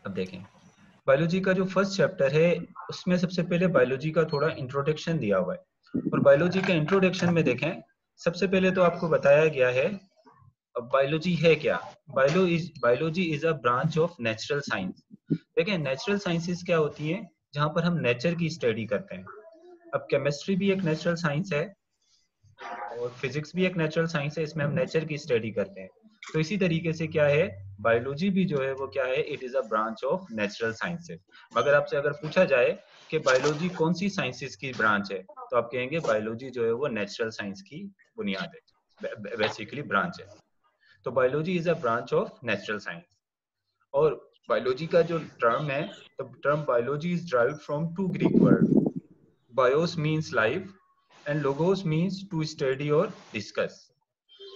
अब देखें, बायोलॉजी का जो फर्स्ट चैप्टर है उसमें सबसे पहले बायोलॉजी का थोड़ा इंट्रोडक्शन दिया हुआ है। और बायोलॉजी के इंट्रोडक्शन में देखें, सबसे पहले तो आपको बताया गया है अब बायोलॉजी है क्या। Biology is a branch of natural science. देखें, नेचुरल साइंसेस क्या होती हैं, जहां पर हम नेचर की स्टडी करते हैं। अब केमिस्ट्री भी एक नेचुरल साइंस है और फिजिक्स भी एक नेचुरल साइंस है, इसमें हम नेचर की स्टडी करते हैं। तो इसी तरीके से क्या है, बायोलॉजी भी जो है वो क्या है, it is a branch of natural sciences. मगर आपसे अगर पूछा जाए कि बायोलॉजी कौन सी साइंसेस की ब्रांच है, तो आप कहेंगे बायोलॉजी जो है वो नेचुरल साइंस की बुनियाद है, बेसिकली ब्रांच है। तो biology is a branch of natural science. और बायोलॉजी का जो टर्म है, the term biology is derived from two Greek word. Bios means life and logos means to study or discuss.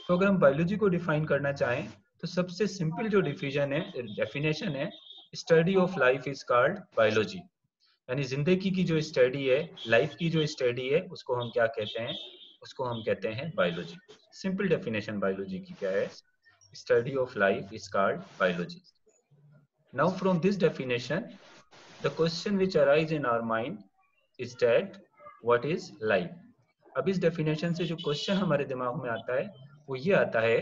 तो अगर हम बायोलॉजी को डिफाइन करना चाहें तो सबसे सिंपल जो डिफिजन है, डेफिनेशन है, study of life is called biology. यानी जिंदगी की जो स्टडी है, लाइफ की जो स्टडी है, उसको हम क्या कहते हैं, उसको हम कहते हैं बायोलॉजी। सिंपल डेफिनेशन बायोलॉजी की क्या है, study of life is called biology. Now from this definition the question which arise in our mind is that what is life. अब इस डेफिनेशन से जो क्वेश्चन हमारे दिमाग में आता है वो ये आता है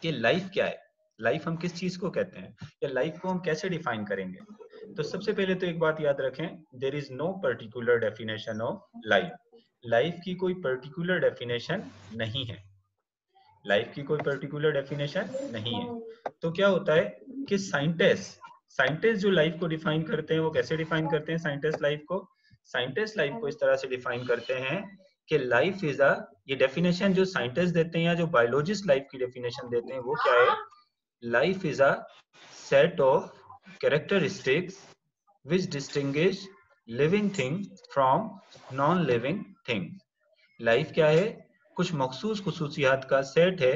कि लाइफ क्या है, लाइफ हम किस चीज को कहते हैं, या लाइफ को हम कैसे डिफाइन करेंगे। तो सबसे पहले तो एक बात याद रखें, there is no particular definition of life. Life की कोई पर्टिकुलर डेफिनेशन नहीं है, लाइफ की कोई पर्टिकुलर डेफिनेशन नहीं है। तो क्या होता है कि साइंटिस्ट जो लाइफ को डिफाइन करते हैं वो कैसे डिफाइन करते हैं, साइंटिस्ट लाइफ को इस तरह से डिफाइन करते हैं कि लाइफ इज अ, ये डेफिनेशन जो साइंटिस्ट देते हैं या जो बायोलॉजिस्ट लाइफ की डेफिनेशन देते हैं वो क्या है, life is a set of characteristics which distinguish living thing from non living thing। Life क्या है, कुछ मखसूस खुसूसियात का सेट है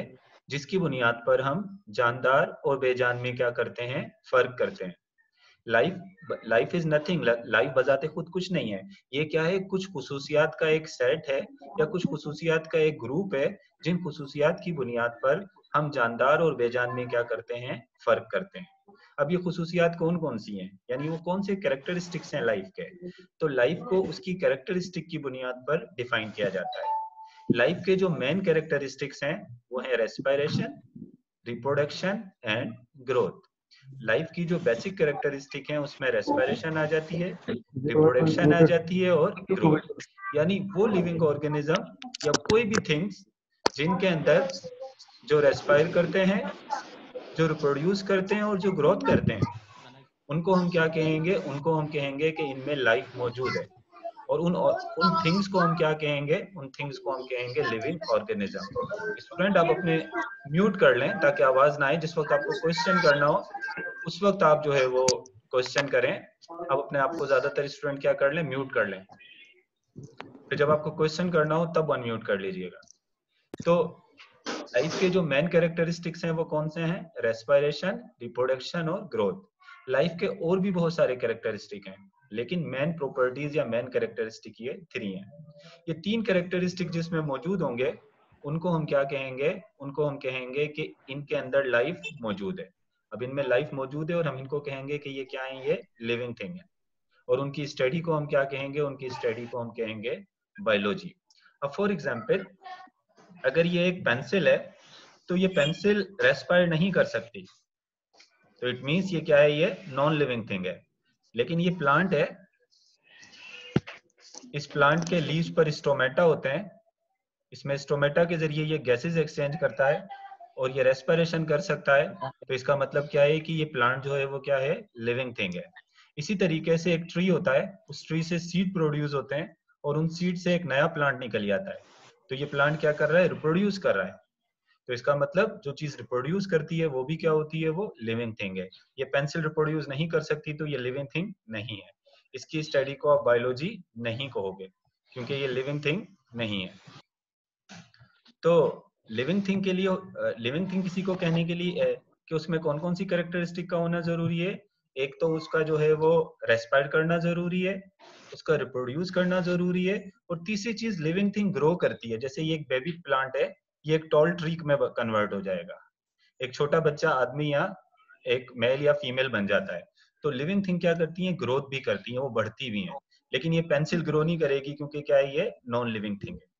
जिसकी बुनियाद पर हम जानदार और बेजान में क्या करते हैं, फर्क करते हैं। लाइफ इज नथिंग, लाइफ बजाते खुद कुछ नहीं है। ये क्या है, कुछ खुसूसियात का एक सेट है या कुछ खुसूसियात का एक ग्रुप है, जिन खुसूसियात की बुनियाद पर हम जानदार और बेजान में क्या करते हैं, फर्क करते हैं। अब ये खुसूसियात कौन कौन सी हैं, यानी वो कौन से कैरेक्टरिस्टिक्स हैं लाइफ के। तो लाइफ को उसकी कैरेक्टरिस्टिक की बुनियाद पर डिफाइन किया जाता है। लाइफ के जो मेन कैरेक्टरिस्टिक्स हैं वो है respiration, reproduction and growth. Life की जो बेसिक कैरेक्टरिस्टिक है उसमें रेस्पिरेशन आ जाती है, रिप्रोडक्शन आ जाती है और ग्रोथ। यानी वो लिविंग ऑर्गेनिज्म या कोई भी थिंग्स जिनके अंदर जो रेस्पायर करते हैं, जो रिप्रोड्यूस करते हैं और जो ग्रोथ करते हैं, उनको हम क्या कहेंगे, उनको हम कहेंगे कि इनमें लाइफ मौजूद है। और उन थिंग्स को हम क्या कहेंगे, उन थिंग्स को हम कहेंगे लिविंग ऑर्गेनिज्म। स्टूडेंट आप अपने म्यूट कर लें ताकि आवाज ना आए, जिस वक्त आपको क्वेश्चन करना हो उस वक्त आप जो है वो क्वेश्चन करें। आप अपने आप को, ज्यादातर स्टूडेंट क्या कर लें, म्यूट कर लें, फिर जब आपको क्वेश्चन करना हो तब अनम्यूट कर लीजिएगा। तो लाइफ के जो मेन कैरेक्टरिस्टिक्स हैं वो कौन से हैं, रेस्पिरेशन, रिप्रोडक्शन और ग्रोथ। लाइफ के और भी बहुत सारे कैरेक्टरिस्टिक हैं, लेकिन मेन प्रॉपर्टीज या मेन कैरेक्टरिस्टिक ये 3 हैं। ये 3 कैरेक्टरिस्टिक जिसमें मौजूद होंगे उनको हम क्या कहेंगे, उनको हम कहेंगे कि इनके अंदर लाइफ मौजूद है। अब इनमें लाइफ मौजूद है और हम इनको कहेंगे कि ये क्या है, ये लिविंग थिंग है। और उनकी स्टडी को हम क्या कहेंगे, उनकी स्टडी को हम कहेंगे बायोलॉजी। अब फॉर एग्जाम्पल, अगर ये एक पेंसिल है तो ये पेंसिल रेस्पायर नहीं कर सकती, तो इट मींस ये क्या है, ये नॉन लिविंग थिंग है। लेकिन ये प्लांट है, इस प्लांट के लीव्स पर स्टोमेटा होते हैं, इसमें स्टोमेटा के जरिए ये गैसेस एक्सचेंज करता है और ये रेस्पिरेशन कर सकता है। तो इसका मतलब क्या है कि ये प्लांट जो है वो क्या है, लिविंग थिंग है। इसी तरीके से एक ट्री होता है, उस ट्री से सीड प्रोड्यूस होते हैं और उन सीड से एक नया प्लांट निकल आता है। तो ये प्लांट क्या कर रहा है, रिप्रोड्यूस कर रहा है। तो इसका मतलब जो चीज रिप्रोड्यूस करती है वो भी क्या होती है, वो लिविंग थिंग है। ये पेंसिल रिप्रोड्यूस नहीं कर सकती तो ये लिविंग थिंग नहीं है। इसकी स्टडी को आप बायोलॉजी नहीं कहोगे क्योंकि ये लिविंग थिंग नहीं है। तो लिविंग थिंग के लिए, लिविंग थिंग किसी को कहने के लिए कि उसमें कौन कौन सी कैरेक्टरिस्टिक का होना जरूरी है, एक तो उसका जो है वो रेस्पायर करना जरूरी है, उसका रिप्रोड्यूस करना जरूरी है, और तीसरी चीज लिविंग थिंग ग्रो करती है। जैसे ये एक बेबी प्लांट है, ये एक टॉल ट्री में कन्वर्ट हो जाएगा। एक छोटा बच्चा आदमी या एक मेल या फीमेल बन जाता है। तो लिविंग थिंग क्या करती हैं, ग्रोथ भी करती हैं, वो बढ़ती भी हैं। लेकिन ये पेंसिल ग्रो नहीं करेगी क्योंकि क्या है, ये नॉन लिविंग थिंग है।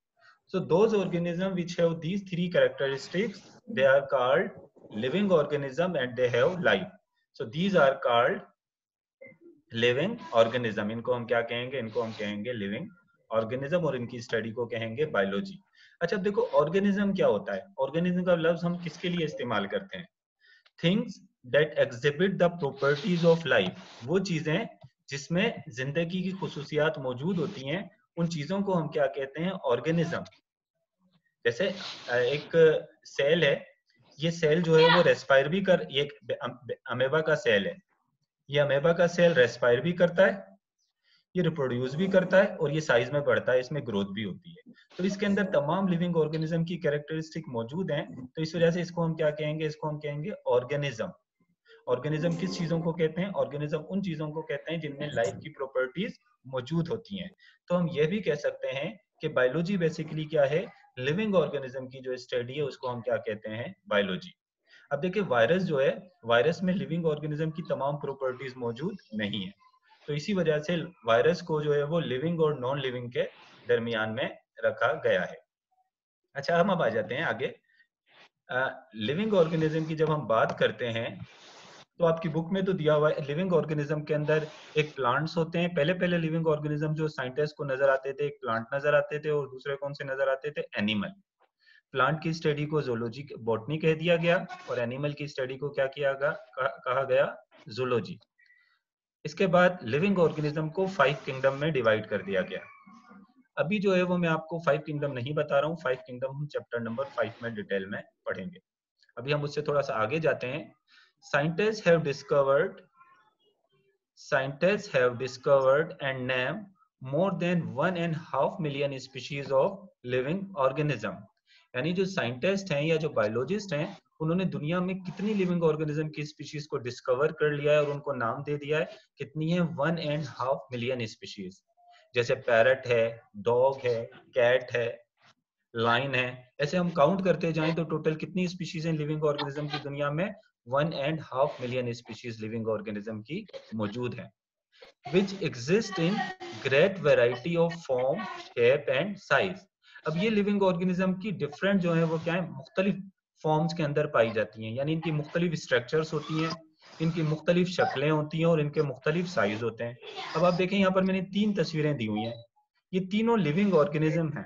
So those organisms which have these three characteristics, they are called living organism and they have life. So these are called living organism. इनको हम क्या कहेंगे, इनको हम कहेंगे living organism और इनकी स्टडी को कहेंगे बायोलॉजी। अच्छा अब देखो ऑर्गेनिज्म क्या होता है। ऑर्गेनिज्म का लफ्ज हम किसके लिए इस्तेमाल करते हैं, things that exhibit the properties of life. वो चीजें जिसमें जिंदगी की खुसूसियात मौजूद होती हैं, उन चीजों को हम क्या कहते हैं, ऑर्गेनिज्म। जैसे एक सेल है, ये सेल जो है वो रेस्पायर भी कर, ये अमेबा का सेल है, ये अमेबा का सेल रेस्पायर भी करता है, ये रिप्रोड्यूस भी करता है और ये साइज में बढ़ता है, इसमें ग्रोथ भी होती है। तो इसके अंदर तमाम लिविंग ऑर्गेनिज्म की कैरेक्टरिस्टिक मौजूद हैं। तो इस वजह से इसको हम क्या कहेंगे, इसको हम कहेंगे ऑर्गेनिज्म। ऑर्गेनिज्म किस चीजों को कहते हैं, ऑर्गेनिज्म उन चीजों को कहते हैं जिनमें लाइफ की प्रॉपर्टीज मौजूद होती हैं। तो हम ये भी कह सकते हैं कि बायोलॉजी बेसिकली क्या है, लिविंग ऑर्गेनिज्म की जो स्टडी है उसको हम क्या कहते हैं, बायोलॉजी। अब देखिए वायरस जो है, वायरस में लिविंग ऑर्गेनिज्म की तमाम प्रॉपर्टीज मौजूद नहीं है। तो इसी वजह से वायरस को जो है वो लिविंग और नॉन लिविंग के दरमियान में रखा गया है। अच्छा हम अब आ जाते हैं आगे। लिविंग ऑर्गेनिज्म की जब हम बात करते हैं तो आपकी बुक में तो दिया हुआ है, लिविंग ऑर्गेनिज्म के अंदर एक प्लांट्स होते हैं। पहले पहले लिविंग ऑर्गेनिज्म जो साइंटिस्ट को नजर आते थे, एक प्लांट नजर आते थे और दूसरे कौन से नजर आते थे, एनिमल। प्लांट की स्टडी को जूलॉजी, बॉटनी कह दिया गया और एनिमल की स्टडी को क्या किया गया, कहा गया जूलॉजी। इसके बाद लिविंग ऑर्गेनिज्म को 5 किंगडम में डिवाइड कर दिया गया। अभी जो है वो मैं आपको 5 किंगडम नहीं बता रहा हूँ, 5 किंगडम हम चैप्टर नंबर 5 में डिटेल में पढ़ेंगे। अभी हम उससे थोड़ा सा आगे जाते हैं। Scientists have discovered Scientists have discovered and named more than 1.5 million species of living organism। यानी जो साइंटिस्ट हैं या जो बायोलॉजिस्ट हैं, उन्होंने दुनिया में कितनी लिविंग ऑर्गेनिज्म की स्पीशीज को डिस्कवर कर लिया है और उनको नाम दे दिया है। कितनी है, 1.5 मिलियन स्पीशीज। जैसे पैरट है, डॉग है, कैट है, लाइन है। ऐसे हम काउंट करते जाएं तो टोटल कितनी स्पीशीज हैं लिविंग ऑर्गेनिज्म की दुनिया में, 1.5 मिलियन स्पीशीज लिविंग ऑर्गेनिज्म की मौजूद हैं, which exist in great variety of form, shape and size। अब ये लिविंग ऑर्गेनिज्म की डिफरेंट जो है वो क्या है, मुख्तलिफ फॉर्म्स के अंदर पाई जाती हैं। यानी इनकी मुख्तलिफ स्ट्रक्चर्स होती हैं, इनकी मुख्तलिफ शक्लें होती हैं और इनके मुख्तलिफ साइज होते हैं। अब आप देखें यहाँ पर मैंने 3 तस्वीरें दी हुई हैं, ये तीनों लिविंग ऑर्गेनिज्म हैं,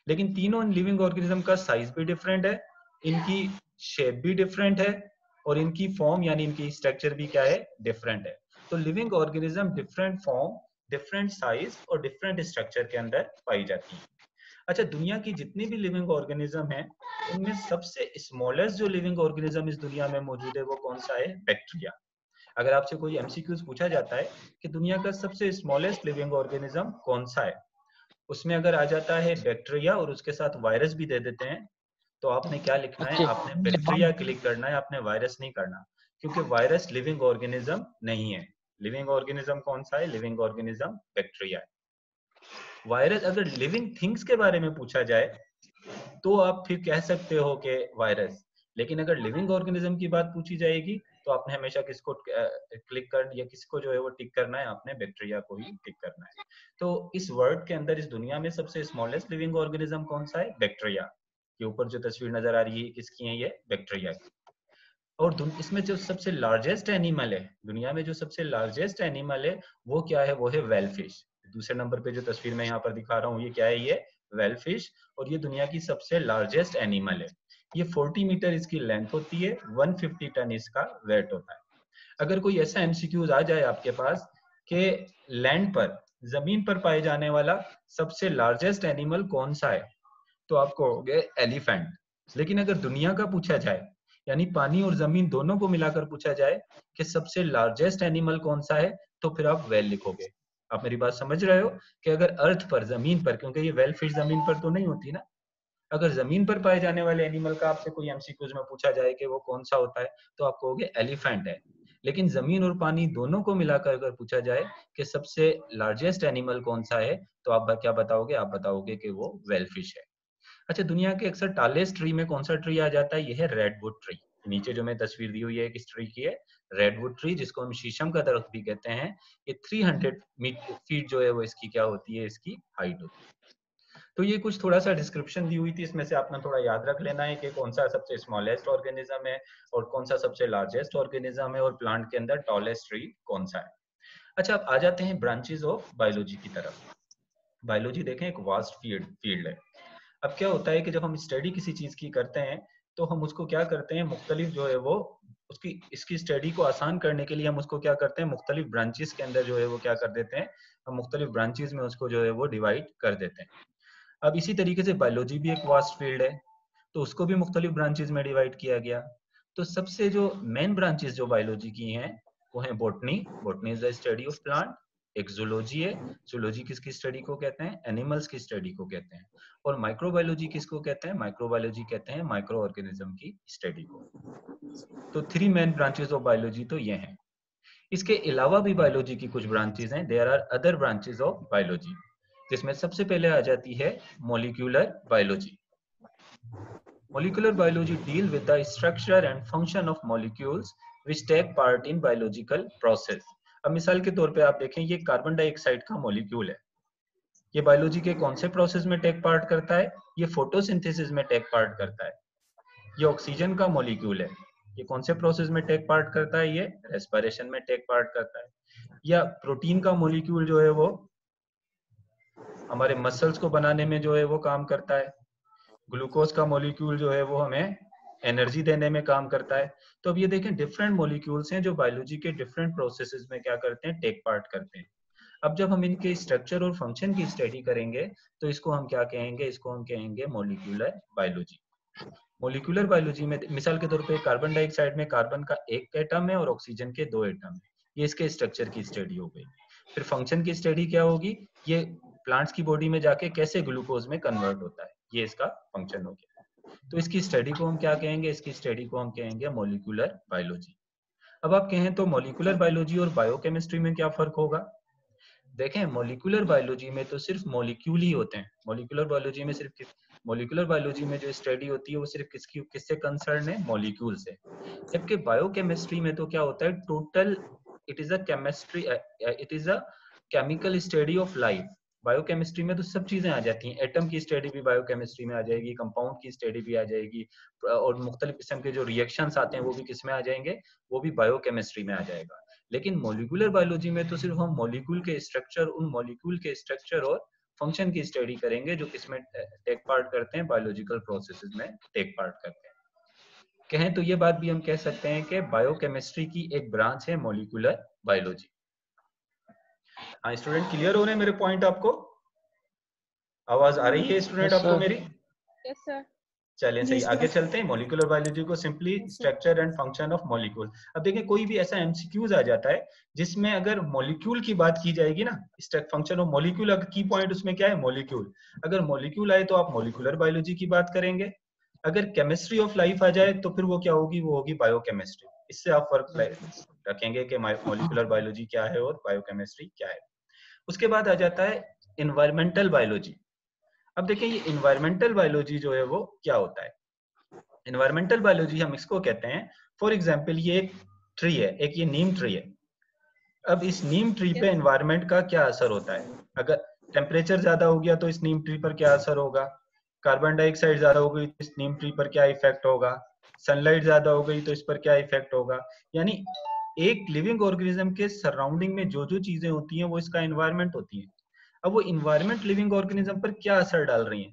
लेकिन तीनों लिविंग ऑर्गेनिज्म का साइज भी डिफरेंट है, इनकी शेप भी डिफरेंट है और इनकी फॉर्म यानी इनकी स्ट्रक्चर भी क्या है, डिफरेंट है। तो living organism different form, different size और डिफरेंट स्ट्रक्चर के अंदर पाई जाती है। अच्छा दुनिया की जितनी भी लिविंग ऑर्गेनिज्म है, उनमें सबसे स्मॉलेस्ट जो लिविंग ऑर्गेनिज्म इस दुनिया में मौजूद है वो कौन सा है, बैक्टीरिया। अगर आपसे कोई एमसीक्यूज पूछा जाता है कि दुनिया का सबसे स्मॉलेस्ट लिविंग ऑर्गेनिज्म कौन सा है, उसमें अगर आ जाता है बैक्टीरिया और उसके साथ वायरस भी दे देते हैं, तो आपने क्या लिखना है, आपने बैक्टीरिया क्लिक करना है, आपने वायरस नहीं करना, क्योंकि वायरस लिविंग ऑर्गेनिज्म नहीं है। लिविंग ऑर्गेनिज्म कौन सा है, लिविंग ऑर्गेनिज्म बैक्टीरिया है। वायरस, अगर लिविंग थिंग्स के बारे में पूछा जाए तो आप फिर कह सकते हो कि वायरस, लेकिन अगर लिविंग ऑर्गेनिज्म की बात पूछी जाएगी तो आपने हमेशा किसको क्लिक कर या किसको जो है वो टिक करना है, आपने बैक्टीरिया को ही टिक करना है। तो इस वर्ड के अंदर, इस दुनिया में सबसे स्मॉलेस्ट लिविंग ऑर्गेनिज्म कौन सा है, बैक्टीरिया। ये ऊपर जो तस्वीर नजर आ रही है किसकी है, ये बैक्टीरिया की। और इसमें जो सबसे लार्जेस्ट एनिमल है, दुनिया में जो सबसे लार्जेस्ट एनिमल है वो क्या है, वो है वेल फिश। दूसरे नंबर पे जो तस्वीर मैं यहाँ पर दिखा रहा हूँ ये क्या है, ये वेल फिश, और ये दुनिया की सबसे लार्जेस्ट एनिमल है। ये 40 मीटर इसकी लेंथ होती है, 150 टन इसका वेट होता है। अगर कोई ऐसा एमसीक्यूज आ जाए आपके पास कि लैंड पर, जमीन पर पाए जाने वाला सबसे लार्जेस्ट एनिमल कौन सा है, तो आप कहोगे एलिफेंट। लेकिन अगर दुनिया का पूछा जाए, यानी पानी और जमीन दोनों को मिलाकर पूछा जाए कि सबसे लार्जेस्ट एनिमल कौन सा है, तो फिर आप वेल लिखोगे। आप मेरी बात समझ रहे हो कि अगर अर्थ पर, जमीन पर, क्योंकि ये वेल फिश जमीन पर तो नहीं होती ना, अगर जमीन पर पाए जाने वाले एनिमल का आपसे कोई एमसीक्यूज में पूछा जाए कि वो कौन सा होता है, तो आप कहोगे एलिफेंट है। लेकिन जमीन और पानी दोनों को मिलाकर अगर पूछा जाए कि सबसे लार्जेस्ट एनिमल कौन सा है, तो आप क्या बताओगे, आप बताओगे कि वो वेल फिश है। अच्छा दुनिया के अक्सर टालेस्ट ट्री में कौन सा ट्री आ जाता है, ये है रेडवुड ट्री। नीचे जो मैं तस्वीर दी हुई है किस ट्री की है, रेडवुड ट्री, जिसको हम शीशम का दरख्त भी कहते हैं, ये 300 फीट जो है वो इसकी क्या होती है, इसकी हाइट होती है। तो ये कुछ थोड़ा सा डिस्क्रिप्शन दी हुई थी, इसमें से आपने थोड़ा याद रख लेना है कि कौन सा सबसे स्मॉलेस्ट ऑर्गेनिज्म है और कौन सा सबसे लार्जेस्ट ऑर्गेनिज्म है, और प्लांट के अंदर टॉलेस्ट ट्री कौन सा है। अच्छा, अब आ जाते हैं ब्रांचेस ऑफ बायोलॉजी की तरफ। बायोलॉजी देखें एक वास्ट फील्ड है। अब क्या होता है कि जब हम स्टडी किसी चीज की करते हैं तो हम उसको क्या करते हैं, मुख्तलिफ जो है वो उसकी इसकी स्टडी को आसान करने के लिए हम उसको क्या करते हैं, मुख्तलिफ ब्रांचेस के अंदर जो है वो क्या कर देते हैं, हम मुख्तलिफ ब्रांचेस में उसको जो है वो डिवाइड कर देते हैं। अब इसी तरीके से बायोलॉजी भी एक वास्ट फील्ड है, तो उसको भी मुख्तलिफ ब्रांचेस में डिवाइड किया गया। तो सबसे जो मेन ब्रांचेस जो बायोलॉजी की हैं वो है botany, botany is the study of plant. एक जूलॉजी है, जूलॉजी किसकी स्टडी को कहते हैं, एनिमल्स की स्टडी को कहते हैं। और माइक्रोबायोलॉजी किसको कहते हैं, माइक्रोबायोलॉजी कहते हैं माइक्रो ऑर्गेनिज्म की स्टडी को। तो 3 मेन ब्रांचेस ऑफ बायोलॉजी तो ये हैं। इसके अलावा भी बायोलॉजी की कुछ ब्रांचेस हैं, there are other branches of biology, जिसमें सबसे पहले आ जाती है molecular biology. Molecular biology deal with the structure and function of molecules which take part in biological process. अब मिसाल के तौर पे आप देखें, ये कार्बन डाइऑक्साइड का मॉलिक्यूल है, ये बायोलॉजी के कौन से प्रोसेस में टेक पार्ट करता है, ये फोटोसिंथेसिस में टेक पार्ट करता है। ये ऑक्सीजन का मॉलिक्यूल है, ये कौन से प्रोसेस में टेक पार्ट करता है, ये रेस्पिरेशन में टेक पार्ट करता है। या प्रोटीन का मॉलिक्यूल जो है वो हमारे मसल्स को बनाने में जो है वो काम करता है। ग्लूकोज का मॉलिक्यूल जो है वो हमें एनर्जी देने में काम करता है। तो अब ये देखें, डिफरेंट मॉलिक्यूल्स हैं जो बायोलॉजी के डिफरेंट प्रोसेसेस में क्या करते हैं, टेक पार्ट करते हैं। अब जब हम इनके स्ट्रक्चर और फंक्शन की स्टडी करेंगे तो इसको हम क्या कहेंगे, इसको हम कहेंगे मॉलिक्यूलर बायोलॉजी। मॉलिक्यूलर बायोलॉजी में मिसाल के तौर पे कार्बन डाइऑक्साइड में कार्बन का एक एटम है और ऑक्सीजन के 2 एटम है, ये इसके स्ट्रक्चर की स्टडी हो गई। फिर फंक्शन की स्टडी क्या होगी, ये प्लांट्स की बॉडी में जाके कैसे ग्लूकोज में कन्वर्ट होता है, ये इसका फंक्शन हो गया। तो इसकी स्टडी को हम क्या कहेंगे, इसकी स्टडी को हम कहेंगे मॉलिक्यूलर बायोलॉजी। अब आप कहें तो मॉलिक्यूलर बायोलॉजी और बायोकेमिस्ट्री में क्या फर्क होगा। देखें, मॉलिक्यूलर बायोलॉजी में तो सिर्फ मॉलिक्यूल ही होते हैं, मॉलिक्यूलर बायोलॉजी में सिर्फ मॉलिक्यूलर बायोलॉजी में जो स्टडी होती है वो सिर्फ किससे कंसर्न है, मॉलिक्यूल से। जबकि बायोकेमिस्ट्री में तो क्या होता है, total it is a chemistry, it is a chemical study of life. Biochemistry में तो सब चीजें आ जाती हैं, एटम की स्टडी भी बायोकेमिस्ट्री में आ जाएगी, कंपाउंड की स्टडी भी आ जाएगी, और मुख्तलिफ किस्म के जो रिएक्शंस आते हैं वो भी किस में आ जाएंगे, वो भी बायोकेमिस्ट्री में आ जाएगा। लेकिन मॉलिक्यूलर बायोलॉजी में तो सिर्फ हम मॉलिक्यूल के स्ट्रक्चर, उन मॉलिक्यूल के स्ट्रक्चर और फंक्शन की स्टडी करेंगे जो किसमें टेक पार्ट करते हैं, बायोलॉजिकल प्रोसेसेस में टेक पार्ट करते हैं। कहें तो ये बात भी हम कह सकते हैं कि बायोकेमिस्ट्री की एक ब्रांच है मॉलिक्यूलर बायोलॉजी। हाँ स्टूडेंट, क्लियर हो रहे हैं मेरे पॉइंट आपको, आवाज आ रही है स्टूडेंट आपको मेरी? Yes sir. चलें सही, आगे चलते हैं। मॉलिक्यूलर बायोलॉजी को simply structure and function of molecule. अब देखिए, कोई भी ऐसा एमसीक्यूज आ जाता है जिसमें अगर मॉलिक्यूल की बात की जाएगी ना, फंक्शन ऑफ मॉलिक्यूल, अगर की पॉइंट उसमें क्या है, मॉलिक्यूल। अगर मॉलिक्यूल आए तो आप मॉलिक्यूलर बायोलॉजी की बात करेंगे। अगर केमिस्ट्री ऑफ लाइफ आ जाए तो फिर वो क्या होगी, वो होगी बायोकेमिस्ट्री। इससे आप फर्क रखेंगे कि मॉलिक्यूलर बायोलॉजी क्या है और बायोकेमिस्ट्री क्या है। उसके बाद आ जाता है इन्वायरमेंटल बायोलॉजी। अब देखिए, ये इन्वायरमेंटल बायोलॉजी जो है वो क्या होता है। इन्वायरमेंटल बायोलॉजी हम इसको कहते हैं, फॉर एग्जांपल ये एक ट्री है, एक ये नीम ट्री है। अब इस नीम ट्री पे एनवायरनमेंट का क्या असर होता है, अगर टेम्परेचर ज्यादा हो गया तो इस नीम ट्री पर क्या असर होगा, कार्बन डाइऑक्साइड ज्यादा हो गई तो इस नीम ट्री पर क्या इफेक्ट होगा, सनलाइट ज्यादा हो गई तो इस पर क्या इफेक्ट होगा। यानी एक लिविंग ऑर्गेनिज्म के सराउंडिंग में जो जो चीजें होती हैं वो इसका एनवायरनमेंट होती है। अब वो इन्वायरमेंट लिविंग ऑर्गेनिज्म पर क्या असर डाल रही है,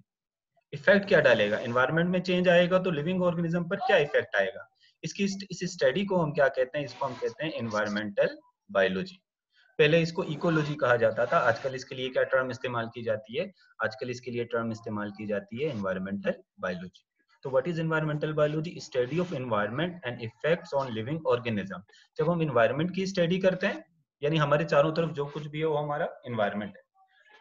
इफेक्ट क्या डालेगा, एनवायरनमेंट में चेंज आएगा तो लिविंग ऑर्गेनिज्म पर क्या इफेक्ट आएगा। इस स्टडी को हम क्या कहते हैं, इसको हम कहते हैं एनवायरमेंटल बायोलॉजी। पहले इसको इकोलॉजी कहा जाता था, आजकल इसके लिए क्या टर्म इस्तेमाल की जाती है, आजकल इसके लिए टर्म इस्तेमाल की जाती है एनवायरमेंटल बायोलॉजी। तो what is environmental biology, study of environment and effects on living organism. जब हम एनवायरनमेंट की स्टडी करते हैं, यानी हमारे चारों तरफ जो कुछ भी है वो हमारा एनवायरनमेंट है,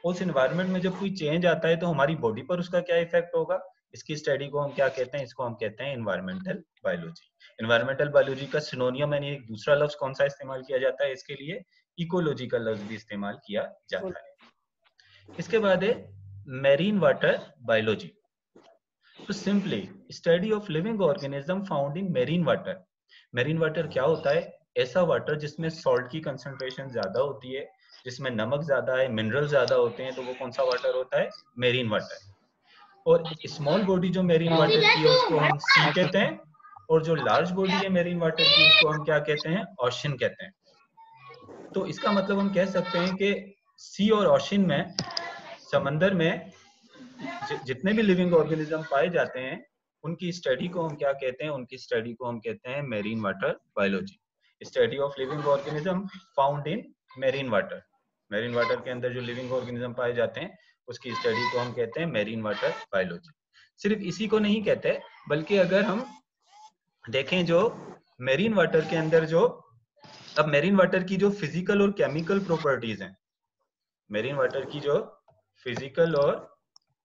उस एनवायरनमेंट में जब कोई चेंज आता है तो हमारी बॉडी पर उसका क्या इफेक्ट होगा, इसकी स्टडी को हम क्या कहते हैं, इसको हम कहते हैं एनवायरमेंटल बायोलॉजी। एनवायरमेंटल बायोलॉजी का सिनोनियम यानी एक दूसरा लफ्ज कौन सा इस्तेमाल किया जाता है इसके लिए, इकोलॉजी का लफ्ज भी इस्तेमाल किया जाता है। इसके बाद है मैरीन वाटर बायोलॉजी। तो simply study of living organism found in marine water. Marine water क्या होता है, ऐसा वाटर जिसमें सॉल्ट की कंसंट्रेशन ज्यादा होती है, जिसमें नमक ज्यादा है, मिनरल ज्यादा होते हैं, तो वो कौन सा वाटर होता है? Marine water. और स्मॉल बॉडी जो मेरीन वाटर की है उसको हम सी कहते हैं, और जो लार्ज बॉडी है मेरीन वाटर की उसको हम क्या कहते हैं? ओशन कहते हैं। तो इसका मतलब हम कह सकते हैं कि सी और ओशन में, समंदर में जितने भी लिविंग ऑर्गेनिज्म पाए जाते हैं उनकी स्टडी को हम क्या कहते हैं? उनकी स्टडी को हम कहते हैं marine water biology. Study of living organism found in marine water. Marine water के अंदर जो लिविंग ऑर्गेनिज्म पाए जाते हैं उसकी स्टडी को हम कहते हैं मेरीन वाटर बायोलॉजी। सिर्फ इसी को नहीं कहते, बल्कि अगर हम देखें जो मेरीन वाटर के अंदर जो, अब मेरीन वाटर की जो फिजिकल और केमिकल प्रॉपर्टीज हैं, मेरीन वाटर की जो फिजिकल और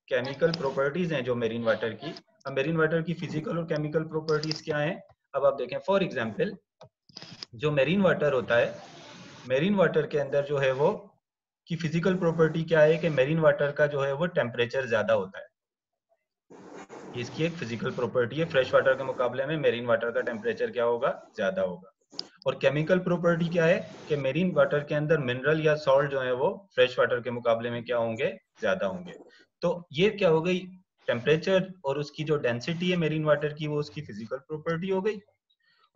केमिकल प्रॉपर्टीज हैं जो मेरीन वाटर की, अब मेरीन वाटर की फिजिकल और केमिकल प्रॉपर्टीज क्या हैं? अब आप देखें, फॉर एग्जांपल जो मेरीन वाटर होता है, मेरीन वाटर के अंदर जो है वो की फिजिकल प्रॉपर्टी क्या है कि मेरीन वाटर का जो है वो टेम्परेचर ज्यादा होता है। इसकी एक फिजिकल प्रॉपर्टी है, फ्रेश वाटर के मुकाबले में मेरीन वाटर का टेम्परेचर क्या होगा? ज्यादा होगा। और केमिकल प्रॉपर्टी क्या है कि मेरीन वाटर के अंदर मिनरल या सॉल्ट जो है वो फ्रेश वाटर के मुकाबले में क्या होंगे? ज्यादा होंगे। तो ये क्या हो गई? टेम्परेचर और उसकी जो डेंसिटी है मेरीन वाटर की वो उसकी फिजिकल प्रॉपर्टी हो गई,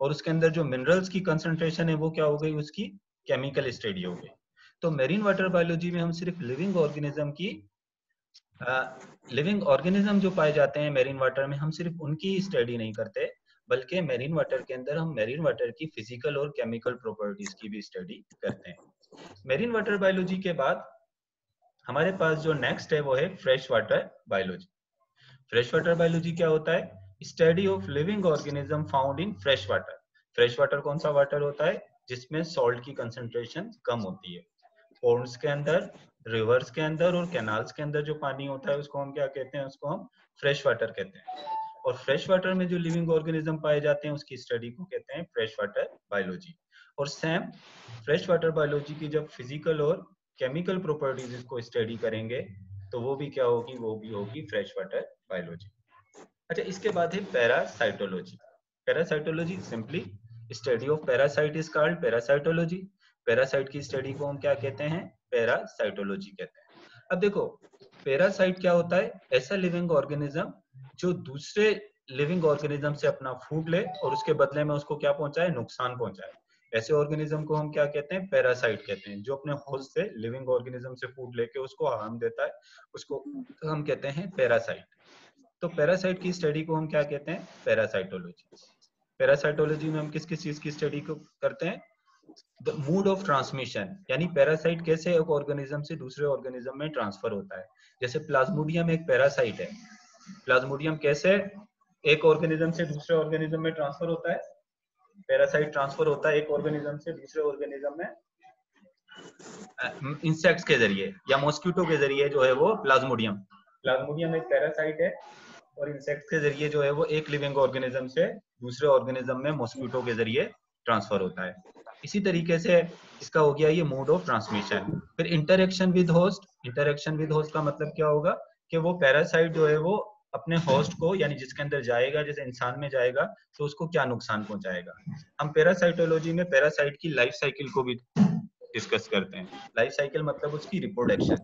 और उसके अंदर जो मिनरल्स की कंसंट्रेशन है वो क्या हो गई? उसकी केमिकल स्टडी हो गई। तो मेरीन वाटर बायोलॉजी में हम सिर्फ लिविंग ऑर्गेनिज्म की, लिविंग ऑर्गेनिज्म जो पाए जाते हैं मेरीन वाटर में, हम सिर्फ उनकी स्टडी नहीं करते, बल्कि मेरीन वाटर के अंदर हम मेरीन वाटर की फिजिकल और केमिकल प्रॉपर्टीज की भी स्टडी करते हैं। मेरीन वाटर बायोलॉजी के बाद हमारे पास जो नेक्स्ट है वो है fresh water biology. Fresh water biology क्या होता है? Study of living organism found in fresh water. Fresh water कौन सा वाटर होता है? जिसमें सॉल्ट की कंसंट्रेशन कम होती है। पोन्ड्स के अंदर, रिवर्स के अंदर और कैनाल्स के अंदर जो पानी होता है उसको हम क्या कहते हैं? उसको हम फ्रेश वाटर कहते हैं। और फ्रेश वाटर में जो लिविंग ऑर्गेनिज्म पाए जाते हैं उसकी स्टडी को कहते हैं फ्रेश वाटर बायोलॉजी। और सेम फ्रेश वाटर बायोलॉजी की जब फिजिकल और केमिकल प्रॉपर्टीज को स्टडी करेंगे तो वो भी क्या होगी? वो भी होगी फ्रेश वाटर बायोलॉजी। अच्छा, इसके बाद है parasitology. Parasitology simply study of parasite is called parasitology. Parasite की स्टडी को हम क्या कहते हैं? पैरासाइटोलॉजी कहते हैं। अब देखो, पैरासाइट क्या होता है? ऐसा लिविंग ऑर्गेनिज्म जो दूसरे लिविंग ऑर्गेनिज्म से अपना फूड ले और उसके बदले में उसको क्या पहुंचाए? नुकसान पहुंचाए। ऐसे ऑर्गेनिज्म को हम क्या कहते हैं? पैरासाइट कहते हैं। जो अपने होस्ट से, लिविंग ऑर्गेनिज्म से फूड लेके उसको हार्म देता है, उसको हम कहते हैं पैरासाइट। तो पैरासाइट की स्टडी को हम क्या कहते हैं? पैरासाइटोलॉजी। पैरासाइटोलॉजी में हम किस किस चीज की स्टडी को करते हैं? द मोड ऑफ ट्रांसमिशन, यानी पैरासाइट कैसे एक ऑर्गेनिज्म से दूसरे ऑर्गेनिज्म में ट्रांसफर होता है। जैसे प्लाज्मोडियम एक पैरासाइट है। प्लाज्मोडियम कैसे एक ऑर्गेनिज्म से दूसरे ऑर्गेनिज्म में ट्रांसफर होता है? पैरासाइट ट्रांसफर होता है एक ऑर्गेनिज्म से दूसरे ऑर्गेनिज्म में इंसेक्ट्स के जरिए या मॉस्किटो के जरिए जो है वो प्लाज्मोडियम। प्लाज्मोडियम एक पैरासाइट है और इंसेक्ट्स के जरिए जो है वो एक लिविंग ऑर्गेनिज्म से दूसरे ऑर्गेनिज्म में मॉस्किटो के जरिए ट्रांसफर होता है। इसी तरीके से इसका हो गया ये मोड ऑफ ट्रांसमिशन। फिर interaction with host. Interaction with host का मतलब क्या होगा? कि वो पैरासाइट जो है वो अपने होस्ट को, यानी जिसके अंदर जाएगा, जैसे इंसान में जाएगा तो उसको क्या नुकसान पहुंचाएगा। हम पैरासाइटोलॉजी में पैरासाइट की लाइफ साइकिल को भी डिस्कस करते हैं। लाइफ साइकिल मतलब उसकी रिप्रोडक्शन।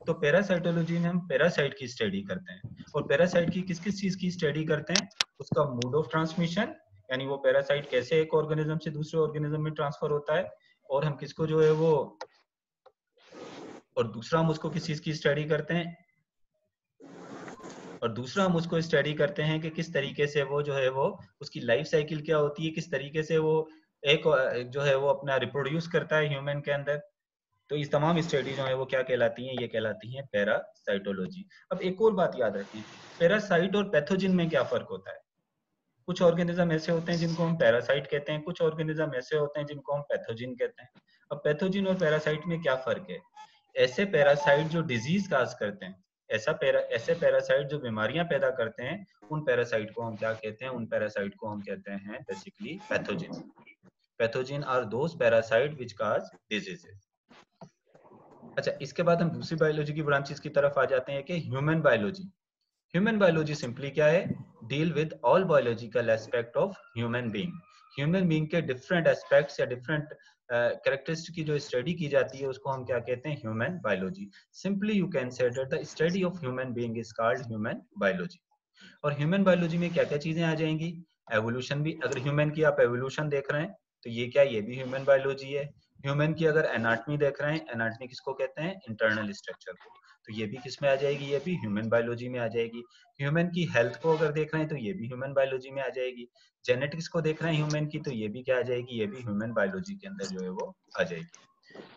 तो पैरासाइटोलॉजी में हम पैरासाइट की स्टडी करते हैं। और पैरासाइट की किस किस चीज की स्टडी करते हैं? उसका मोड ऑफ ट्रांसमिशन, यानी वो पैरासाइट कैसे एक ऑर्गेनिज्म से दूसरे ऑर्गेनिज्म में ट्रांसफर होता है, और हम किसको जो है वो, और दूसरा हम उसको किस चीज की स्टडी करते हैं, और दूसरा हम उसको स्टडी करते हैं कि किस तरीके से वो जो है वो, उसकी लाइफ साइकिल क्या होती है, किस तरीके से वो एक जो है वो अपना रिप्रोड्यूस करता है ह्यूमन के अंदर। तो इस तमाम स्टडी जो है वो क्या कहलाती हैं? ये कहलाती हैं पैरासाइटोलॉजी। अब एक और बात याद रखें, पैरासाइट और पैथोजिन में क्या फर्क होता है? कुछ ऑर्गेनिज्म ऐसे होते हैं जिनको हम पैरासाइट कहते हैं, कुछ ऑर्गेनिज्म ऐसे होते हैं जिनको हम पैथोजिन कहते हैं। अब पैथोजिन और पैरासाइट में क्या फर्क है? ऐसे पैरासाइट जो डिजीज काज करते हैं, ऐसे पैरासाइट जो बीमारियां पैदा करते हैं, उन पैरासाइट को हम क्या कहते हैं? उन पैरासाइट को हम कहते हैं basically pathogen. Pathogen are those parasite which cause diseases. अच्छा, इसके बाद हम दूसरी बायोलॉजी की ब्रांचेस की तरफ आ जाते हैं कि human biology. Human biology simply क्या है? Deal with all biological aspect of human being. Human being के डिफरेंट एस्पेक्ट्स या डिफरेंट कैरेक्टरिस्टिक की जो स्टडी की जाती है उसको हम क्या कहते हैं, human biology. Simply you can say that the study of human being is called human biology. और ह्यूमन बायोलॉजी में क्या क्या चीजें आ जाएंगी, एवोल्यूशन भी, अगर ह्यूमन की आप एवोल्यूशन देख रहे हैं तो ये क्या, ये भी ह्यूमन बायोलॉजी है। ह्यूमन की अगर एनाटमी देख रहे हैं, एनाटमी किसको कहते हैं, इंटरनल स्ट्रक्चर को, तो ये भी किस में आ जाएगी, ये भी ह्यूमन बायोलॉजी में आ जाएगी। ह्यूमन की हेल्थ को अगर देख रहे हैं तो ये भी ह्यूमन बायोलॉजी में आ जाएगी। जेनेटिक्स को देख रहे हैं ह्यूमन की, तो ये भी क्या आ जाएगी, ये भी ह्यूमन बायोलॉजी के अंदर जो है वो आ जाएगी।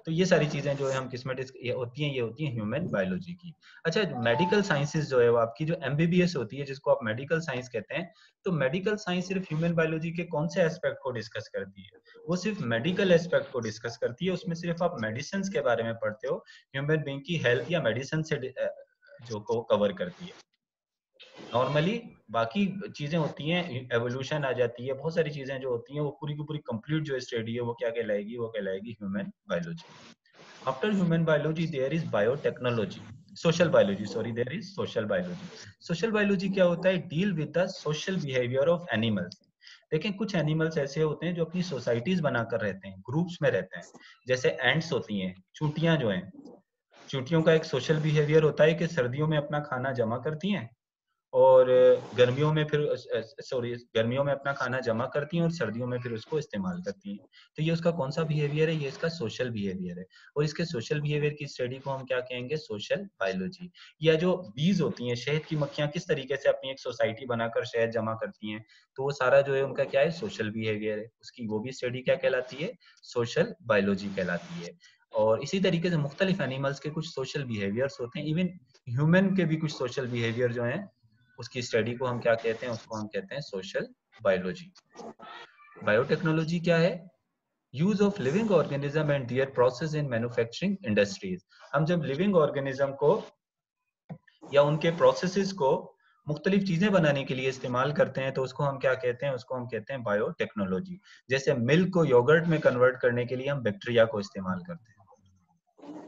तो ये सारी चीजें जो है हम किस में ये होती हैं, ये होती हैं ह्यूमन बायोलॉजी की। अच्छा, मेडिकल साइंसेज जो है वो आपकी जो एमबीबीएस होती है, जिसको आप मेडिकल साइंस कहते हैं, तो मेडिकल साइंस सिर्फ ह्यूमन बायोलॉजी के कौन से एस्पेक्ट को डिस्कस करती है, वो सिर्फ मेडिकल एस्पेक्ट को डिस्कस करती है। उसमें सिर्फ आप मेडिसिन के बारे में पढ़ते हो, ह्यूमन बीइंग की हेल्थ या मेडिसिन से जो को कवर करती है। नॉर्मली बाकी चीजें होती हैं, एवोल्यूशन आ जाती है, बहुत सारी चीजें जो होती हैं वो पूरी की पूरी कंप्लीट जो स्टडी है वो क्या कहलाएगी, वो कहलाएगी human biology. After human biology there is biotechnology, social biology, sorry, there is social biology. Social biology क्या होता है, deal with the social behaviour of animals. देखें, कुछ एनिमल्स ऐसे होते हैं जो अपनी सोसाइटीज बनाकर रहते हैं, ग्रुप्स में रहते हैं, जैसे एंड्स होती हैं, चूंटियां जो हैं, चूंटियों का एक सोशल बिहेवियर होता है कि सर्दियों में अपना खाना जमा करती हैं और गर्मियों में फिर गर्मियों में अपना खाना जमा करती हैं और सर्दियों में फिर उसको इस्तेमाल करती हैं। तो ये उसका कौन सा बिहेवियर है, ये इसका सोशल बिहेवियर है। और इसके सोशल बिहेवियर की स्टडी को हम क्या कहेंगे, सोशल बायोलॉजी। या जो बीज होती हैं, शहद की मक्खियां किस तरीके से अपनी एक सोसाइटी बनाकर शहद जमा करती हैं, तो वो सारा जो है उनका क्या है, सोशल बिहेवियर है, उसकी वो भी स्टडी क्या कहलाती है, सोशल बायोलॉजी कहलाती है। और इसी तरीके से मुख्तलिफ एनिमल्स के कुछ सोशल बिहेवियर्स होते हैं, इवन ह्यूमन के भी कुछ सोशल बिहेवियर जो हैं उसकी स्टडी को हम क्या कहते हैं, उसको हम कहते हैं सोशल बायोलॉजी। बायोटेक्नोलॉजी क्या है, use of living organism and their process in manufacturing industries. हम जब लिविंग ऑर्गेनिज्म को या उनके प्रोसेसेस को मुख्तलिफ चीजें बनाने के लिए इस्तेमाल करते हैं तो उसको हम क्या कहते हैं, उसको हम कहते हैं बायोटेक्नोलॉजी। जैसे मिल्क को योगर्ट में कन्वर्ट करने के लिए हम बैक्टीरिया को इस्तेमाल करते हैं,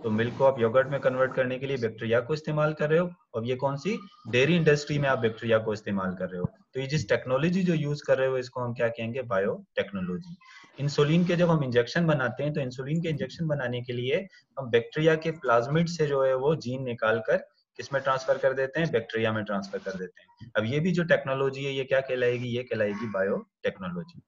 तो मिल्क को आप योगर्ट में कन्वर्ट करने के लिए बैक्टीरिया को इस्तेमाल कर रहे हो, और ये कौन सी, डेयरी इंडस्ट्री में आप बैक्टीरिया को इस्तेमाल कर रहे हो। तो ये जिस टेक्नोलॉजी जो यूज कर रहे हो इसको हम क्या कहेंगे, बायोटेक्नोलॉजी। इंसुलिन के जब हम इंजेक्शन बनाते हैं तो इंसुलिन के इंजेक्शन बनाने के लिए हम बैक्टीरिया के प्लाज्मिड से जो है वो जीन निकाल कर किसमें ट्रांसफर कर देते हैं, बैक्टीरिया में ट्रांसफर कर देते हैं। अब ये भी जो टेक्नोलॉजी है ये क्या कहलाएगी, ये कहलाएगी बायोटेक्नोलॉजी।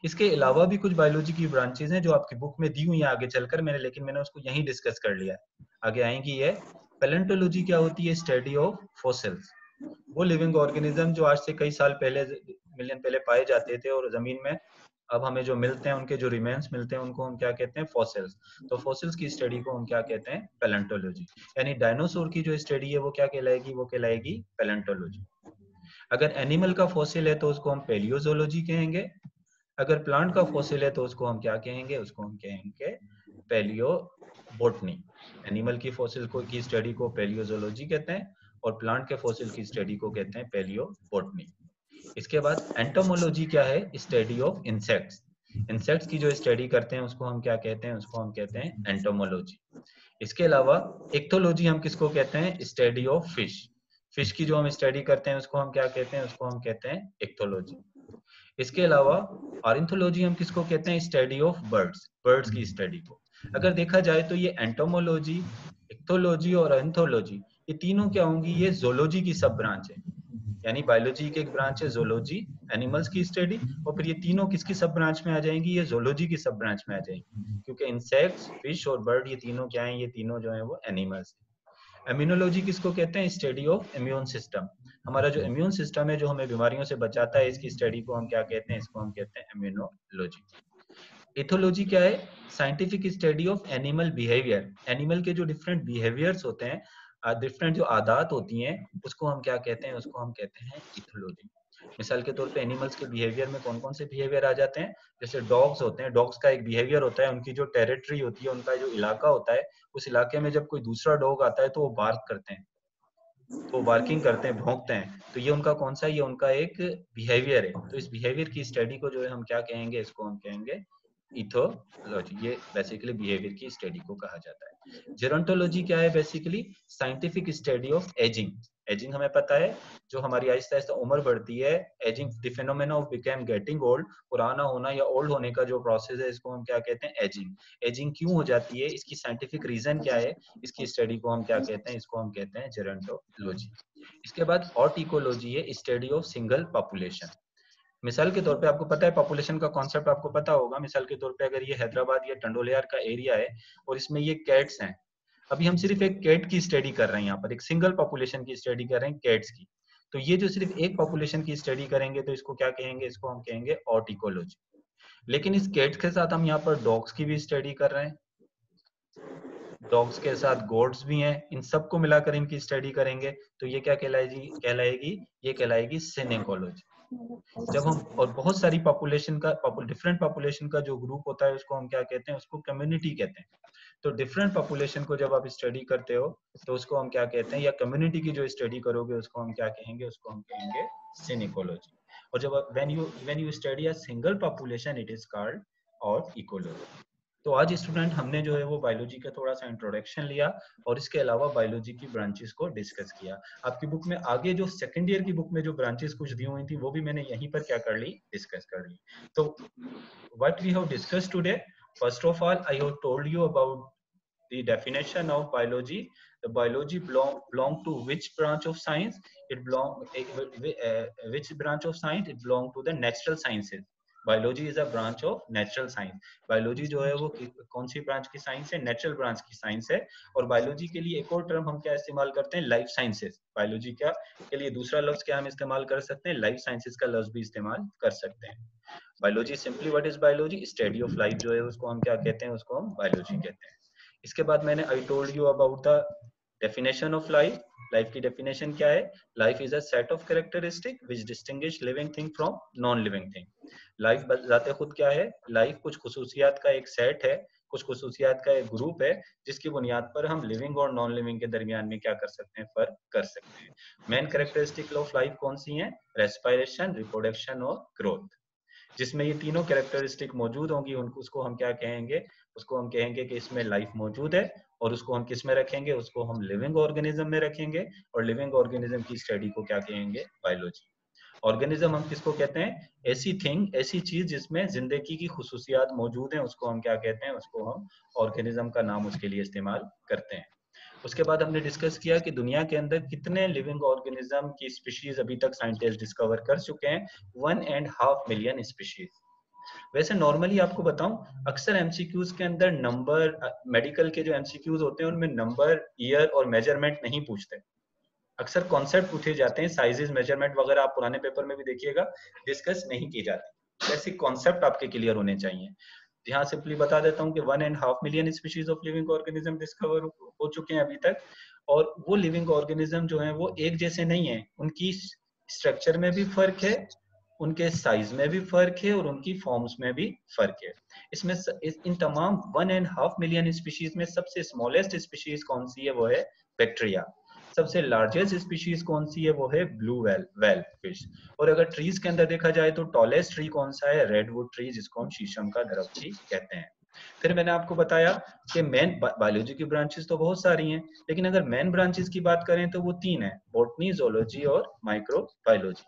इसके अलावा भी कुछ बायोलॉजी की ब्रांचेज हैं जो आपकी बुक में दी हुई है आगे चलकर, लेकिन मैंने उसको यहीं डिस्कस कर लिया है, आगे आएंगी ये। पैलेंटोलॉजी क्या होती है, स्टडी ऑफ फॉसिल्स। वो लिविंग ऑर्गेनिज्म जो आज से कई साल पहले, मिलियन पहले पाए जाते थे और जमीन में अब हमें जो मिलते हैं, उनके जो रिमेन्स मिलते हैं उनको हम क्या कहते हैं, फॉसिल्स। तो फॉसिल्स की स्टडी को हम क्या कहते हैं, पैलेंटोलॉजी। यानी डायनासोर की जो स्टडी है वो क्या कहलाएगी, वो कहलाएगी पैलेंटोलॉजी। अगर एनिमल का फॉसिल है तो उसको हम पेलियोजोलॉजी कहेंगे, अगर प्लांट का फॉसिल है तो उसको हम क्या कहेंगे, उसको हम कहेंगे पेलियो बोटनी। एनिमल की फॉसिल को की स्टडी को पेलियोजोलॉजी कहते हैं और प्लांट के फॉसिल की स्टडी को कहते हैं पेलियो बोटनी। इसके बाद एंटोमोलॉजी क्या है, स्टडी ऑफ इंसेक्ट्स। इंसेक्ट्स की जो स्टडी करते हैं उसको हम क्या कहते हैं, उसको हम कहते हैं एंटोमोलॉजी। इसके अलावा इक्थोलॉजी हम किसको कहते हैं, स्टडी ऑफ फिश। फिश की जो हम स्टडी करते हैं उसको हम क्या कहते हैं, उसको हम कहते हैं इक्थोलॉजी। इसके अलावा ऑर्निथोलॉजी हम किसको कहते हैं, स्टडी ऑफ बर्ड्स, बर्ड्स की स्टडी को। अगर देखा जाए तो ये एंटोमोलॉजी, इक्थोलॉजी और ऑर्निथोलॉजी, ये तीनों क्या होंगी, ये जोलॉजी की सब ब्रांच है। यानी बायोलॉजी की एक ब्रांच है जोलॉजी, एनिमल्स की स्टडी, और फिर ये तीनों किसकी सब ब्रांच में आ जाएंगी, ये जोलॉजी की सब ब्रांच में आ जाएंगी, क्योंकि इंसेक्ट्स, फिश और बर्ड ये तीनों क्या है, ये तीनों जो है वो एनिमल्स है। इम्यूनोलॉजी किसको कहते हैं, स्टडी ऑफ इम्यून सिस्टम। हमारा जो इम्यून सिस्टम है जो हमें बीमारियों से बचाता है, इसकी स्टडी को हम क्या कहते हैं, इसको हम कहते हैं इम्यूनोलॉजी। एथोलॉजी क्या है, scientific study of animal behaviour. Animal के जो डिफरेंट बिहेवियर्स होते हैं, डिफरेंट जो आदत होती हैं, उसको हम क्या कहते हैं, उसको हम कहते हैं इथोलॉजी। मिसाल के तौर पे एनिमल्स के बिहेवियर में कौन कौन से बिहेवियर आ जाते हैं, जैसे डॉग्स होते हैं, डॉग्स का एक बिहेवियर होता है, उनकी जो टेरिटरी होती है, उनका जो इलाका होता है, उस इलाके में जब कोई दूसरा डॉग आता है तो वो बार्क करते हैं, तो बार्किंग करते हैं, भौंकते हैं। तो ये उनका कौन सा, ये उनका एक बिहेवियर है। तो इस बिहेवियर की स्टडी को जो है हम क्या कहेंगे, इसको हम कहेंगे इथोलॉजी। ये बेसिकली बिहेवियर की स्टडी को कहा जाता है। जेरोंटोलॉजी क्या है, basically scientific study of ageing. Ageing हमें पता है, जो हमारी आहिस्ता आहिस्ता उम्र बढ़ती है, ageing the phenomena of become getting old, पुराना होना या ओल्ड होने का जो प्रोसेस है, इसको हम क्या कहते हैं? एजिंग। एजिंग क्यों हो जाती है, इसकी साइंटिफिक रीजन क्या है, इसकी स्टडी को हम क्या कहते हैं? इसको हम कहते हैं जेरोंटोलॉजी। इसके बाद ऑर्टिकोलॉजी है, स्टडी ऑफ सिंगल पॉपुलेशन। मिसाल के तौर पे आपको पता है, पॉपुलेशन का कॉन्सेप्ट आपको पता होगा। मिसाल के तौर पे अगर ये हैदराबाद या टंडोलियार का एरिया है और इसमें ये कैट्स हैं, अभी हम सिर्फ एक कैट की स्टडी कर रहे हैं, यहाँ पर एक सिंगल पॉपुलेशन की स्टडी कर रहे हैं कैट्स की। तो ये जो सिर्फ एक पॉपुलेशन की स्टडी करेंगे तो इसको क्या कहेंगे? इसको हम कहेंगे ऑर्टिकोलॉजी। लेकिन इस कैट्स के साथ हम यहाँ पर डॉग्स की भी स्टडी कर रहे हैं, डॉग्स के साथ गोट्स भी हैं, इन सबको मिलाकर इनकी स्टडी करेंगे तो ये क्या कहलाएगी? ये कहलाएगी सिनेकोलॉजी। जब हम, और बहुत सारी पॉपुलेशन का डिफरेंट पॉपुलेशन का जो ग्रुप होता है उसको हम क्या कहते हैं? उसको कम्युनिटी कहते हैं। तो डिफरेंट पॉपुलेशन को जब आप स्टडी करते हो तो उसको हम क्या कहते हैं? या कम्युनिटी की जो स्टडी करोगे उसको हम क्या कहेंगे? उसको हम कहेंगे सिनेकोलॉजी। और जब when you study a single population it is called और इकोलॉजी। तो आज स्टूडेंट हमने जो है वो बायोलॉजी का थोड़ा सा इंट्रोडक्शन लिया और इसके अलावा बायोलॉजी की ब्रांचेस को डिस्कस किया। आपकी बुक में आगे जो सेकंड ईयर की बुक में जो ब्रांचेस कुछ दी हुई थी वो भी मैंने यहीं पर क्या कर ली? डिस्कस कर ली। तो what we have discussed today, first of all I have told you about the definition of biology. The biology belong to which branch of science? It which branch of science? It belong to the natural sciences. Biology is a branch of natural science. Biology जो है वो कौन सी branch की science है? Natural branch की science है। और biology के लिए एक और टर्म हम क्या इस्तेमाल करते हैं? Life sciences. बायोलॉजी क्या के लिए दूसरा लफ्ज क्या हम इस्तेमाल कर सकते हैं? लाइफ साइंसेस का लफ्ज भी इस्तेमाल कर सकते हैं। Biology simply what is biology? Study of life जो है उसको हम क्या कहते हैं? उसको हम बायोलॉजी कहते हैं। इसके बाद मैंने I told you about the definition of life. Life की डेफिनेशन क्या है? Life is a set of characteristic which distinguish living thing from non living thing. Life बताते खुद क्या है? लाइफ कुछ खुसूसियात का एक सेट है, कुछ खुसूसियात का एक ग्रुप है जिसकी बुनियाद पर हम लिविंग और नॉन लिविंग के दरमियान में क्या कर सकते हैं? फर्क कर सकते हैं। मेन कैरेक्टरिस्टिक ऑफ लाइफ कौन सी है? रेस्पिरेशन, रिप्रोडक्शन और ग्रोथ। जिसमें ये तीनों कैरेक्टरिस्टिक मौजूद होंगी उनको उसको हम क्या कहेंगे? उसको हम कहेंगे कि इसमें लाइफ मौजूद है। और उसको हम किस में रखेंगे? उसको हम लिविंग ऑर्गेनिज्म में रखेंगे। और लिविंग ऑर्गेनिज्म की स्टडी को क्या कहेंगे? बायोलॉजी। ऑर्गेनिज्म हम किसको कहते हैं? ऐसी थिंग, ऐसी चीज जिसमें जिंदगी की खुसूसियात मौजूद हैं उसको हम क्या कहते हैं? उसको हम ऑर्गेनिज्म का नाम उसके लिए इस्तेमाल करते हैं। उसके बाद हमने डिस्कस किया कि दुनिया के अंदर कितने लिविंग ऑर्गेनिज्म की स्पीशीज अभी तक साइंटिस्ट डिस्कवर कर चुके हैं? 1.5 मिलियन स्पीशीज। वैसे नॉर्मली आपको बताऊं, अक्सर एमसीक्यूज के अंदर नंबर, मेडिकल के जो एमसीक्यूज होते हैं उनमें नंबर, ईयर और मेजरमेंट नहीं पूछते। अक्सर कॉन्सेप्ट पूछे जाते हैं, साइजेस, मेजरमेंट वगैरह आप पुराने पेपर में भी देखिएगा डिस्कस नहीं की जाती। बेसिक कॉन्सेप्ट आपके क्लियर होने चाहिए। यहाँ सिंपली बता देता हूँ कि 1.5 million species of living organism discover हो चुके हैं अभी तक। और वो लिविंग ऑर्गेनिज्म जो है वो एक जैसे नहीं है, उनकी स्ट्रक्चर में भी फर्क है, उनके साइज में भी फर्क है और उनकी फॉर्म्स में भी फर्क है। इसमें इन तमाम 1.5 मिलियन स्पीशीज में सबसे स्मॉलेस्ट स्पीशीज कौन सी है? वो है बैक्टीरिया। सबसे लार्जेस्ट स्पीशीज कौन सी है? वो है ब्लू व्हेल फिश। और अगर ट्रीज के अंदर देखा जाए तो टॉलेस्ट ट्री कौन सा है? रेडवुड ट्री, जिसको हम शीशम का दरख्त कहते हैं। फिर मैंने आपको बताया कि मेन बायोलॉजी की ब्रांचेस तो बहुत सारी हैं, लेकिन अगर मेन ब्रांचेस की बात करें तो वो तीन है, बॉटनी, जोलॉजी और माइक्रोबायोलॉजी।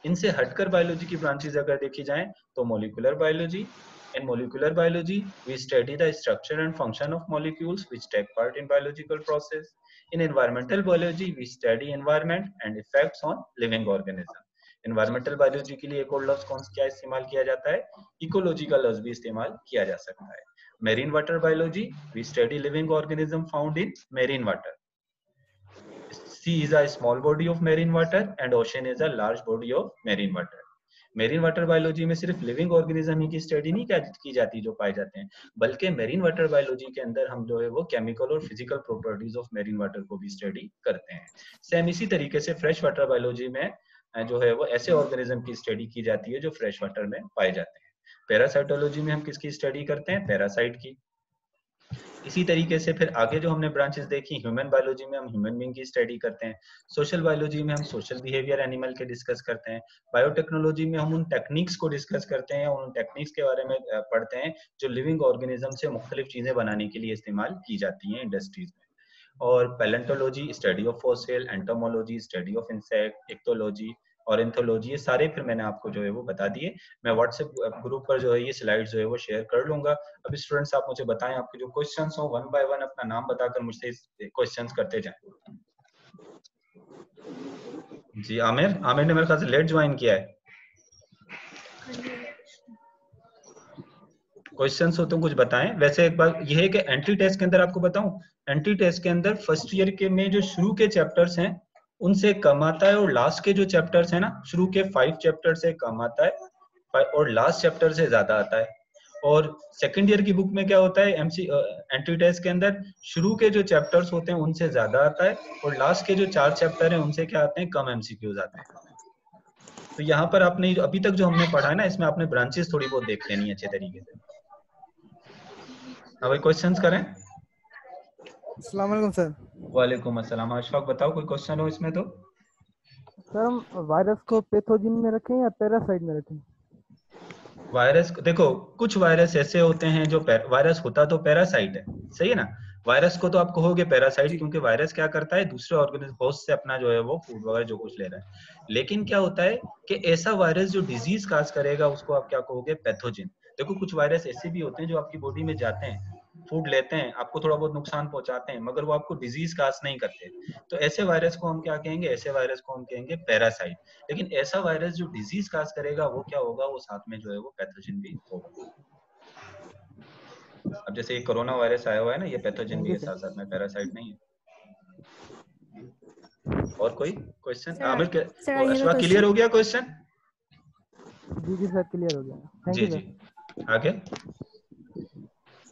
इनसे हटकर बायोलॉजी की ब्रांचेस अगर देखी जाएं तो molecular biology. In molecular biology, we study the structure and function of molecules which take part in biological process. In environmental biology, we study environment and effects on living organism. Environmental biology के लिए एक और लफ्ज क्या इस्तेमाल किया जाता है? इकोलॉजी का लफ्ज भी इस्तेमाल किया जा सकता है। Marine water biology, we study living organism found in marine water. Sea is a small body of marine water and ocean is a large body of marine water. Marine water biology में सिर्फ living organism ही की study नहीं की जाती जो पाए जाते हैं, बल्कि मेरीन वाटर बायोलॉजी के अंदर हम जो है वो केमिकल और physical properties of marine water को भी स्टडी करते हैं। सेम इसी तरीके से फ्रेश वाटर बायोलॉजी में जो है वो ऐसे ऑर्गेनिज्म की स्टडी की जाती है जो फ्रेश वाटर में पाए जाते हैं। पैरासाइटोलॉजी में हम किसकी स्टडी करते हैं? पैरासाइट की। इसी तरीके से फिर आगे जो हमने ब्रांचेस देखी, ह्यूमन बायोलॉजी में हम ह्यूमन बीइंग की स्टडी करते हैं। सोशल बायोलॉजी में हम सोशल बिहेवियर एनिमल के डिस्कस करते हैं। बायोटेक्नोलॉजी में हम उन टेक्निक्स को डिस्कस करते हैं, उन टेक्निक्स के बारे में पढ़ते हैं जो लिविंग ऑर्गेनिज्म से मुख्तलिफ चीजें बनाने के लिए इस्तेमाल की जाती हैं इंडस्ट्रीज में। और palaeontology study of fossil, entomology study of insect, ichthyology और एंथोलॉजी, ये सारे फिर मैंने आपको जो है वो बता दिए। मैं व्हाट्सएप ग्रुप पर जो है ये स्लाइड जो है वो शेयर कर लूंगा। अभी स्टूडेंट्स आप मुझे बताएं, आपके जो क्वेश्चंस हो वन बाय वन अपना नाम बताकर मुझसे क्वेश्चंस करते जाएं। जी आमिर, आमिर ने मेरे ख्याल से लेट ज्वाइन किया है। क्वेश्चंस हो तो कुछ बताएं। वैसे एक बार ये है कि एंट्री टेस्ट के अंदर आपको बताऊं, एंट्री टेस्ट के अंदर फर्स्ट ईयर के में जो शुरू के चैप्टर्स हैं उनसे कम आता है, और लास्ट के जो चैप्टर्स हैं ना, शुरू के 5 चैप्टर से कम आता है और लास्ट चैप्टर से ज्यादा आता है। और सेकंड ईयर की बुक में क्या होता है, एंट्री टेस्ट के अंदर शुरू के जो चैप्टर्स होते हैं उनसे ज्यादा आता है, और लास्ट के जो 4 चैप्टर हैं उनसे क्या आते हैं, कम एमसीक्यूज आते हैं। तो यहाँ पर आपने अभी तक जो हमने पढ़ा है ना, इसमें आपने ब्रांचेस थोड़ी बहुत देख लेनी है अच्छे तरीके से। हाँ भाई, क्वेश्चंस करें। अस्सलाम वालेकुम सर। वालेकुम अस्सलाम। अशफाक बताओ, कोई क्वेश्चन हो इसमें तो। सर हम वायरस को पैथोजन में रखें या पैरासाइट में रखें? वायरस देखो, कुछ वायरस ऐसे होते हैं जो वायरस होता तो पैरासाइट है, सही है ना। वायरस को तो आप कहोगे पैरासाइट, क्योंकि वायरस क्या करता है, दूसरे ऑर्गेनिज्म होस्ट से अपना जो है वो फूड वगैरह जो कुछ ले रहा है। लेकिन क्या होता है कि ऐसा वायरस जो डिजीज काज करेगा उसको आप क्या कहोगे, पैथोजन। देखो कुछ वायरस ऐसे भी होते हैं जो आपकी बॉडी में जाते हैं, फूड लेते हैं, आपको थोड़ा बहुत नुकसान पहुंचाते हैं, मगर वो आपको डिजीज काज नहीं करते। तो ऐसे वायरस को हम क्या कहेंगे, ऐसे वायरस को हम कहेंगे पैरासाइट। लेकिन ऐसा वायरस जो डिजीज काज करेगा वो क्या होगा, वो साथ में जो है वो पैथोजन भी होगा। अब जैसे ये कोरोना वायरस आया हुआ है ना, ये पैथोजन भी है, साथ साथ में पैरासाइट नहीं है। और कोई क्वेश्चन आमिर के? अशफाक क्लियर हो गया क्वेश्चन? जी सर क्लियर हो गया, thank ji you ji. Sir. आगे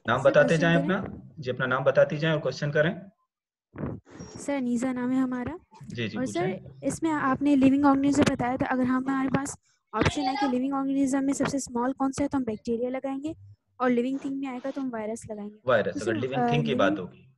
नाम बताते जाएं अपना, जी अपना नाम बताती जाएं और क्वेश्चन करें। सर नीज़ा नाम है हमारा। जी जी और पूछें। सर इसमें आपने लिविंग ऑर्गेनिज्म बताया था, अगर हमारे पास ऑप्शन है कि लिविंग ऑर्गेनिज्म में सबसे स्मॉल कौन सा है तो हम बैक्टीरिया लगाएंगे, और लिविंग थिंग में आएगा तो हम वायरस लगाएंगे। वायरस, तो अगर सर लिविंग थिंग की बात होगी।